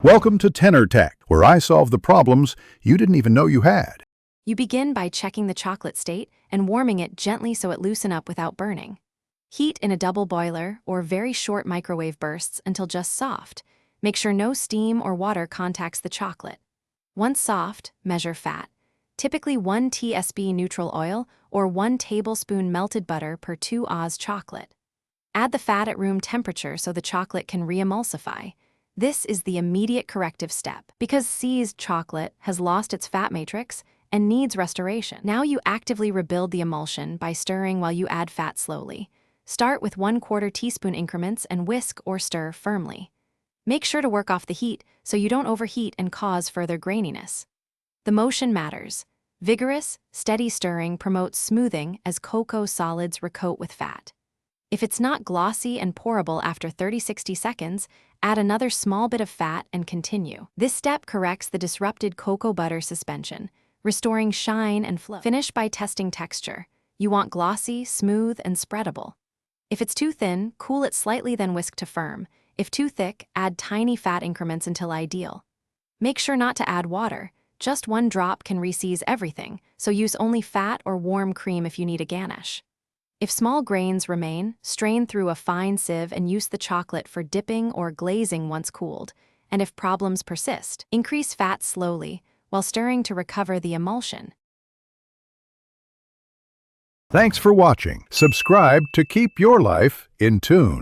Welcome to Tenor Tech, where I solve the problems you didn't even know you had. You begin by checking the chocolate state and warming it gently so it loosen up without burning. Heat in a double boiler or very short microwave bursts until just soft. Make sure no steam or water contacts the chocolate. Once soft, measure fat. Typically 1 tsp neutral oil or 1 tablespoon melted butter per 2 oz chocolate. Add the fat at room temperature so the chocolate can re-emulsify. This is the immediate corrective step because seized chocolate has lost its fat matrix and needs restoration. Now you actively rebuild the emulsion by stirring while you add fat slowly. Start with 1/4 teaspoon increments and whisk or stir firmly. Make sure to work off the heat so you don't overheat and cause further graininess. The motion matters. Vigorous, steady stirring promotes smoothing as cocoa solids recoat with fat. If it's not glossy and pourable after 30-60 seconds, add another small bit of fat and continue. This step corrects the disrupted cocoa butter suspension, restoring shine and flow. Finish by testing texture. You want glossy, smooth, and spreadable. If it's too thin, cool it slightly then whisk to firm. If too thick, add tiny fat increments until ideal. Make sure not to add water. Just 1 drop can re-seize everything, so use only fat or warm cream if you need a ganache. If small grains remain, strain through a fine sieve and use the chocolate for dipping or glazing once cooled. And if problems persist, increase fat slowly while stirring to recover the emulsion. Thanks for watching. Subscribe to keep your life in tune.